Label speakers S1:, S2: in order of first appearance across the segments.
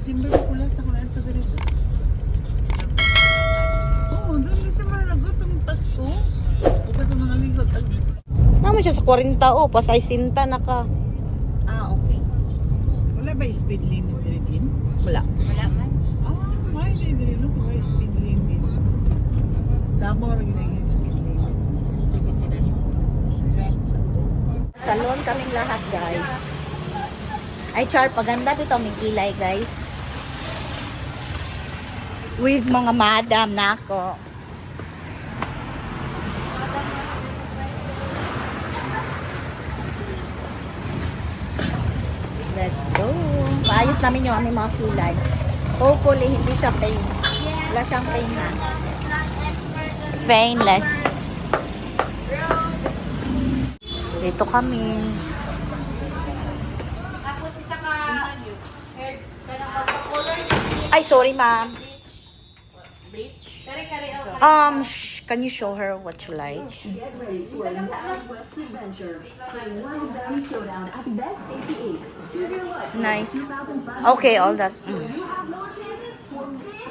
S1: December ko last na ko na ito dali. Oo, doon December na itong Pasko. O ka ito nangaligot.
S2: Naman siya sa 40 o, pasay sinta na ka.
S1: Ah, okay. Wala ba yung speed limit dito din?
S2: Wala.
S3: Wala man.
S1: Ah, why they didn't look for speed limit? Damo rin yung speed limit.
S2: Salon kaming lahat, guys. Ay, char, paganda dito may kilay, guys. With mga madam na ako. Let's go. Paayos namin yung aming mga kilay. Hopefully, hindi siya pain. Wala siyang pain na. Painless. Dito kami.
S3: Tapos isa ka hair kanang pagpa-color
S2: Ay, sorry, ma'am.
S3: bleach. Kare-kare
S2: Can you show her what you like?
S4: Get ready for a new West adventure. Play One Valley Showdown at Best 88. Choose your look.
S2: Nice.
S4: 2,500.
S2: Okay, all that.
S4: You have no chances for big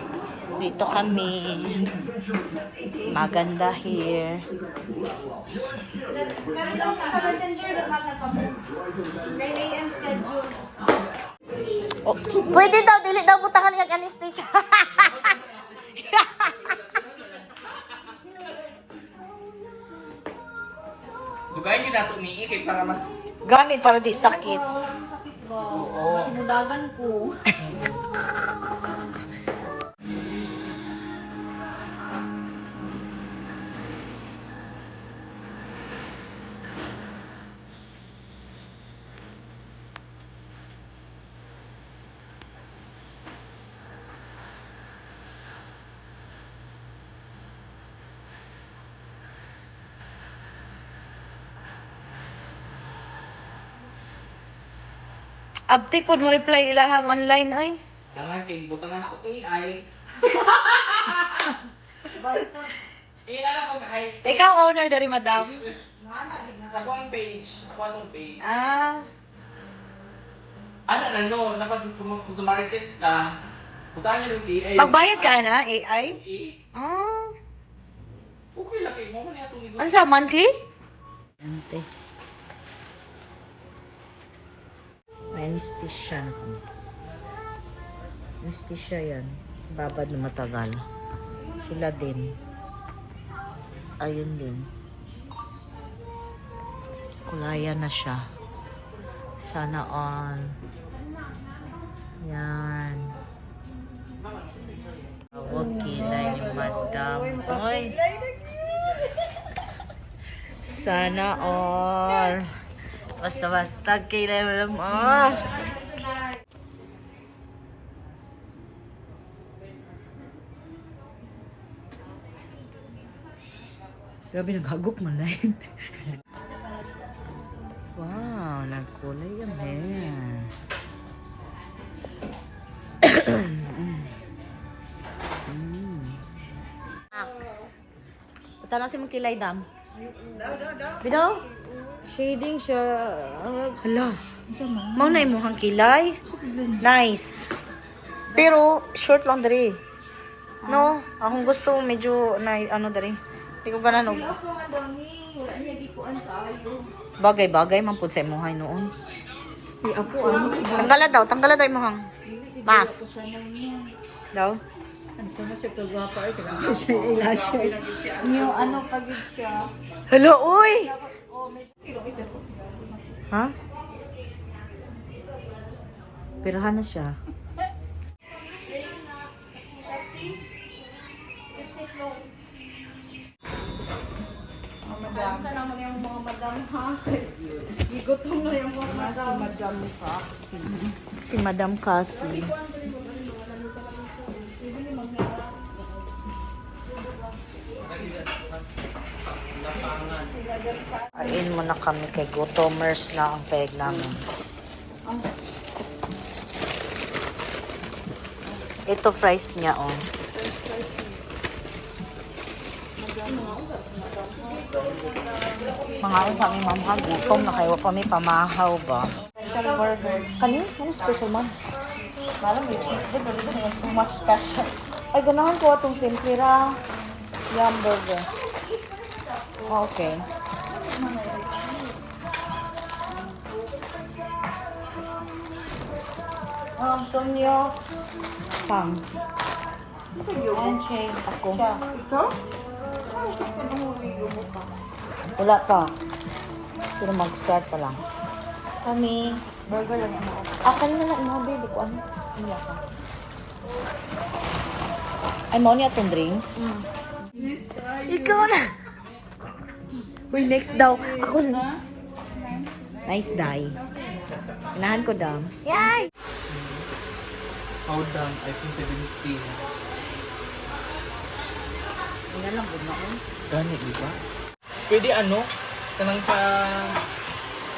S2: Dito kami. Maganda here.
S3: sa messenger do ka sa 9 AM schedule.
S2: Oh, pwede daw, dili daw butangan yung anesthesia.
S5: Dugay niyo nato ni kay para mas
S2: Gamit para di sakit.
S3: Sakit ba?
S5: Oo.
S3: Sinudagan ko.
S2: Abti ko mo reply ilahang online ay.
S5: Kailangan kay butangan ako AI. AI ko kay
S2: Ikaw owner dari madam.
S5: sa kuang page, kuang page.
S2: Ah,
S5: Ano na no, dapat kung sa market ka, butangan niyo yung AI.
S2: magbayad ka na AI?
S5: Eh,
S2: Ah,
S5: okay lang kay mo man atong nego.
S2: ano sa monthly? Ante. May anesthesia na kami. Anesthesia yan. Babad na matagal. Sila din. Ayun din. Kulaya na siya. Sana all. Yan. Huwag kilay ni madam. Oy. Sana all. Basta-basta kilay mo lang. Ah! Grabe, naghagok man na yun. Wow, nagkulay yung hair. Punta na si mong kilay, dam. Bino? Shading siya. Hala. Mau na imuhang kilay. Nice. Pero, short lang dari. No? Akong gusto medyo na ano dari. Hindi ko ganan og. Bagay-bagay man pud sa imuhay noon. Tanggalan daw imuhang mask. Daw.
S1: Ano sa mga siya kagwapa ay kailangan siya eyelashes. Yung ano pagid siya.
S2: Hello, uy! Ha? Pirahan na siya.
S1: Saan naman yung mga madam ha? Gigutom na yung mga madam. Si Madam Foxy.
S2: Si Madam Cassie. Kain muna kami kay Gutomers na ang peg namin. Ito fries niya, oh. Mga sa aming mamha, gutom na kayo pa may pamahaw ba? Kanina? Ano special man? Malam may cheese din, pero ito yung too much special. Ay, ganahan ko itong simple ra. Yum burger. Okay. Sonyo. Sam.
S1: Sige,
S2: And Shane. Ako.
S1: ikaw? Ay, kita na mo yung mukha.
S2: Wala pa. Pero mag-start pa lang. Kami, burger lang yung kanina lang yung baby ko. Ano? Wala pa. Ay, mo niya itong drinks? Ikaw na! Uy, next daw. Ako na. Nice die. Inahan ko daw. Yay!
S5: How down? I think 17.
S2: Tingnan lang, good na ko.
S5: Gani, di ba? Pwede ano? Kanang sa...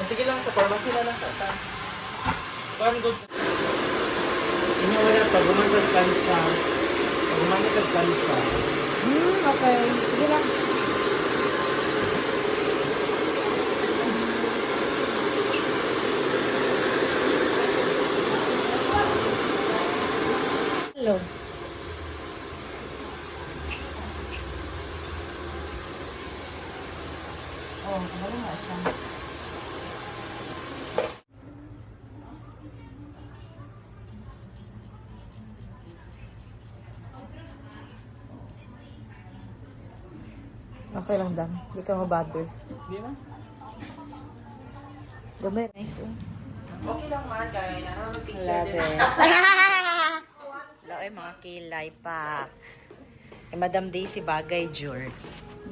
S5: Sige lang, sa pharmacy na lang sa Parang good. Hindi wala pa, gumagod kansa. Gumagod kansa.
S2: Okay. Sige lang. Hello. Oh, ano nga siya? Okay lang, Dan. Hindi ka mabother.
S5: Di ba?
S2: Gamay. Nice, oh.
S5: Okay lang man, kaya na picture
S2: Love it. Hello, mga kilay pa. Kay Madam Daisy bagay, Jord.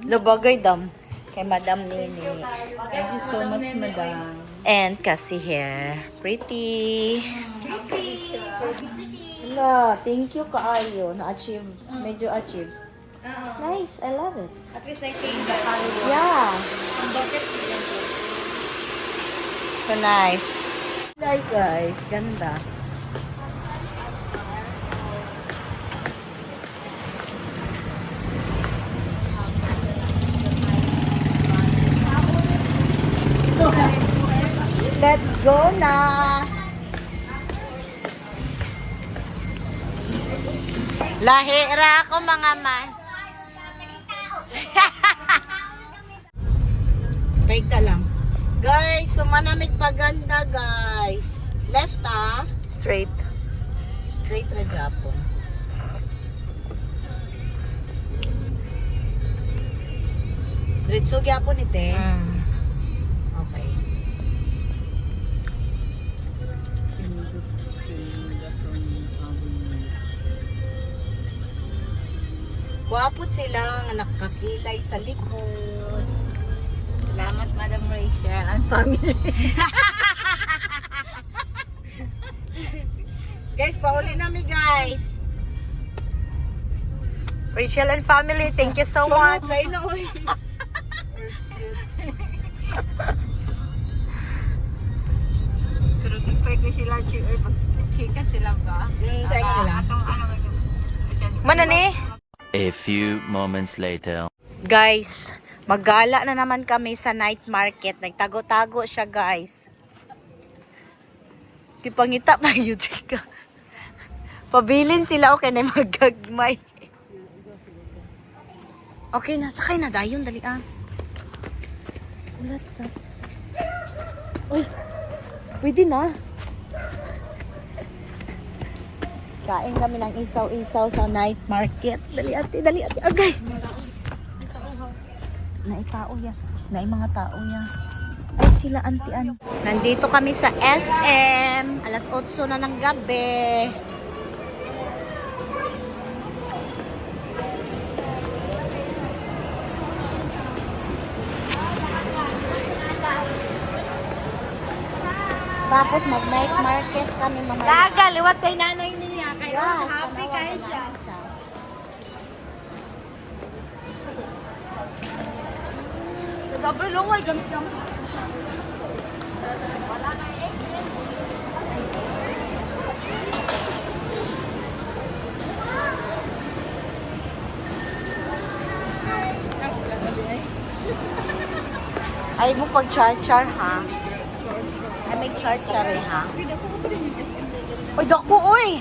S2: Lo bagay, Dam. Kay Madam Nini.
S1: Thank you so much, madam.
S2: And kasi hair. Pretty. Hello, thank you kaayo. Na-achieve. Medyo achieve. Nice, I love it.
S3: At least I changed the color.
S2: Yeah.
S3: Ang bucket.
S2: So nice. Hi guys, ganda. Let's go na. Lahira ako mga man. Wait ka lang. Guys, sumanamig paganda guys. Left straight. Straight ra Japon. Diretso gyapon ite. Okay. Guwapot sila nga nakakilay sa likod.
S3: Salamat, Madam Rachel and family.
S2: Guys, pauli nami guys. Rachel and family, thank you so much.
S3: Pero pwede ko sila, chika sila ba?
S2: Sa nila.
S3: Atong
S2: Mana ni?
S6: A few moments later.
S2: Guys, maggala na naman kami sa night market. Nagtago-tago siya, guys. Kipangita pa yun ka. Pabilin sila, okay na magagmay. Okay na, sakay na dayon, dali ah. What's up? Uy, pwede na. Kain kami ng isaw-isaw sa night market. Dali ate, agay. Naitao ya. Nai mga tao ya. Ay sila antian. Nandito kami sa SM. Alas 8 na ng gabi. Tapos mag-night market kami mamaya.
S3: Laga, liwat kay nanay niya. Kayo,
S2: Yes,
S3: happy
S2: tanawan
S3: kayo
S2: na
S3: siya.
S2: namin siya.
S3: Nagabro lungay, gamit gamit.
S2: Ay mo pag char-char ha. Ay may char-char eh ha. Uy, dako, uy!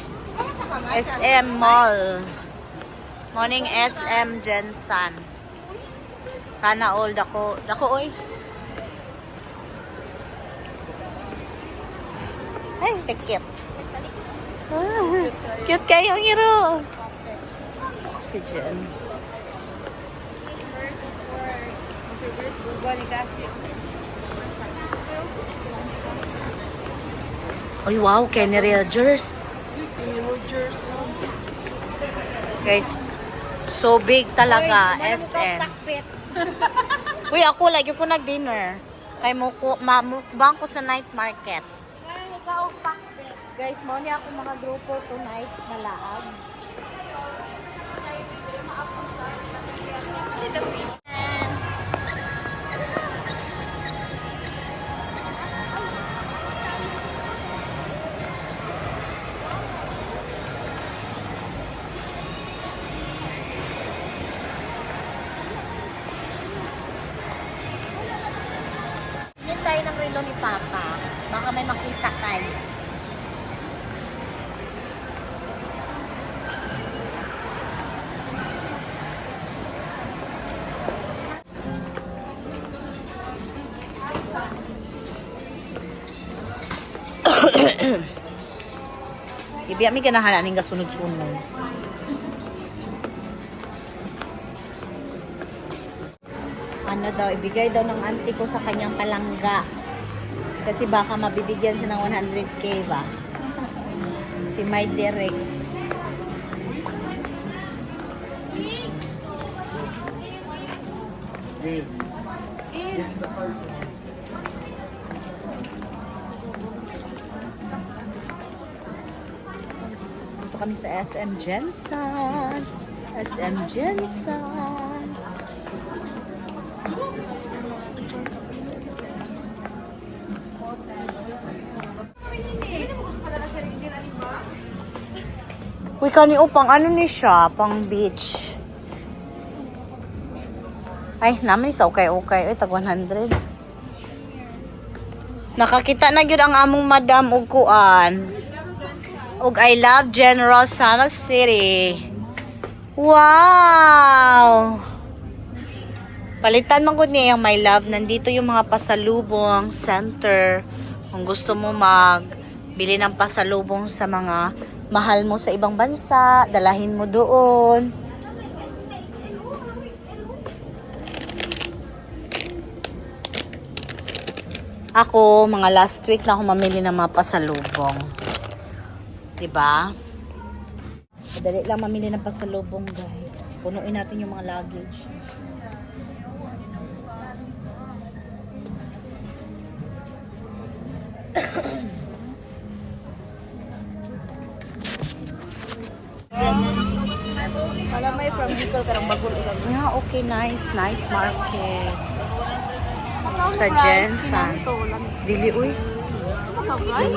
S2: SM Mall. Morning SM Jensen. Sana all dako. Dako, uy. Ay, cute. Cute kayo, hero. Oxygen. Uy, wow, Kenny Rogers. Guys, so big talaga, SM. Uy, ako, lagi ko nag-dinner. Kay mukbang ko sa night market. Guys, mo niya ako mga grupo tonight na laag. Tingin tayo ng relo ni Papa. Baka may makita tayo. Ibiya mi ganahan aning gasunod-sunod. Ano daw, ibigay daw ng auntie ko sa kanyang palangga. Kasi baka mabibigyan siya ng 100k ba? Si May Derek. Dito kami sa SM Jensen. SM Jensen. Uy, kani upang ano ni siya? Pang beach. Ay, naman isa okay. Uy, tag 100. Nakakita na yun ang among madam ug kuan. Ug I love General Santos City. Wow! Palitan man gud niya yung my love. Nandito yung mga pasalubong center. Kung gusto mo magbili ng pasalubong sa mga mahal mo sa ibang bansa, dalahin mo doon. Ako, mga last week na ako mamili ng mga pasalubong. Diba? Madali lang mamili ng pasalubong, guys. Punuin natin yung mga luggage.
S1: Malamay from Bicol karang bagol ulan.
S2: Yeah, okay, nice. Night market. Sa Jensen. Dili, uy.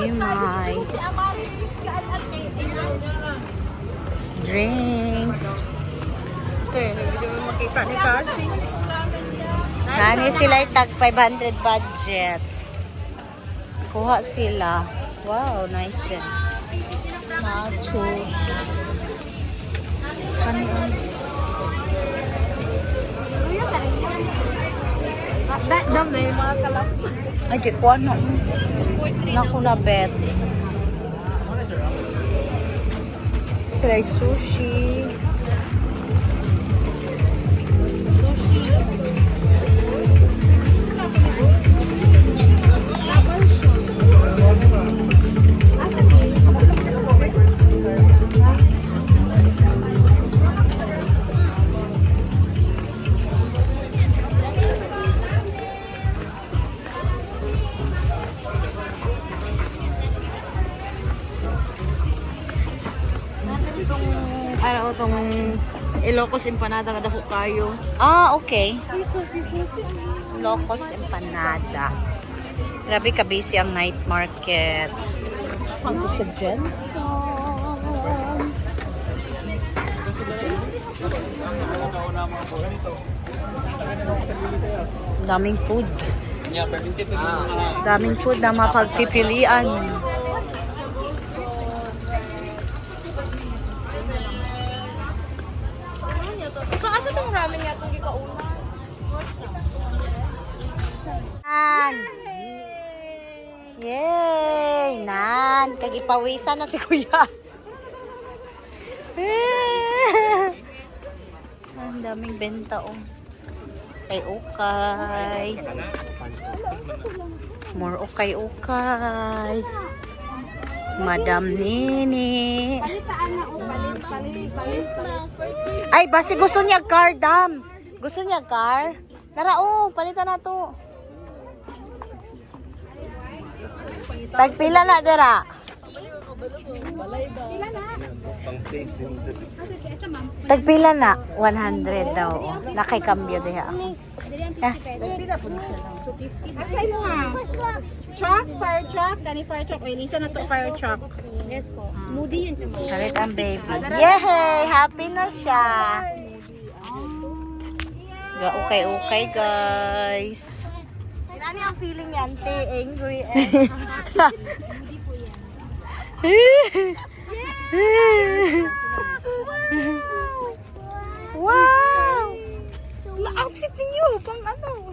S2: Imay. Drinks.
S1: Hindi mo makita ni Kasi.
S2: Nani sila tag 500 budget. Kuha sila. Wow, nice din. Nachos. Kanon.
S1: Dam na yung mga kalap.
S2: Ay, di ko ano. Naku na bet. Sila ay sushi.
S1: Ano itong Ilocos empanada nga dako kayo.
S2: Ah, okay.
S1: Susi.
S2: Locos Empanada. Grabe ka busy ang night market. Ang sa Jensen. Daming food. Daming food na mapagpipilian. Nan! Yay! Nan! Kagipawisan na si Kuya. Ang daming benta oh. Kay ukay. More ukay-ukay. Madam Nini. Ay, basi gusto niya car, dam. Gusto niya car? Tara, oh, palitan na to. Tagpila na, dira. Tagpila na. 100 daw. Oh. Nakikambyo diha. Ah.
S1: Asay mo ha? Truck, fire truck, kani fire truck. Ay, lisa na to fire truck.
S3: Yes po. Moody yun siya, ma'am.
S2: Salit ang baby. Yay! Happy na siya. Okay, guys. Ano ang feeling niya? Ante, angry,
S3: Moody po yan.
S2: Wow! Na-outfit ninyo, pang ano?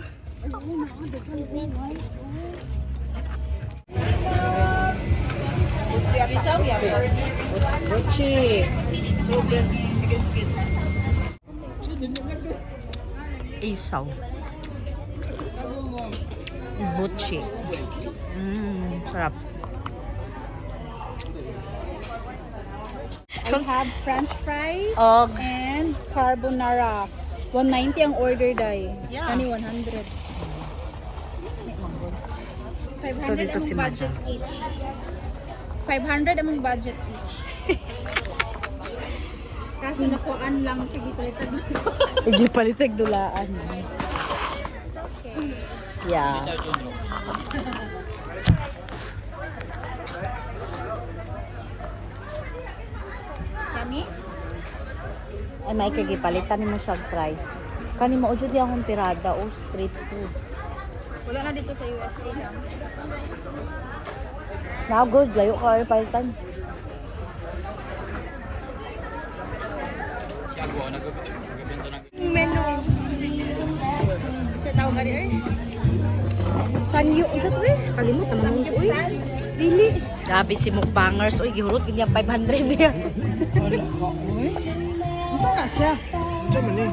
S2: Isaw. Butchi. Sarap.
S1: I have french fries
S2: Og.
S1: and carbonara. 190 ang order day.
S2: Yeah.
S1: Kani 100. 500
S2: dito si
S1: among budget
S2: Madam.
S1: each. 500 among budget each. Kaso nakuan lang sige palitan.
S2: Igipalitag dulaan. Yeah.
S1: Kami?
S2: Ay, may kagipalitan mo siya fries. Kani mo, ujud di akong tirada o street food.
S1: Wala na dito sa USA lang.
S2: Na good, layo ka ay palitan.
S1: Menu. Sa tao gani eh. Sanyo unsa to eh? Kalimutan mo ko eh. Dili.
S2: Grabe si mukbangers. Uy, gihurot ganyan 500 niya.
S1: Unsa na siya? Unsa man eh?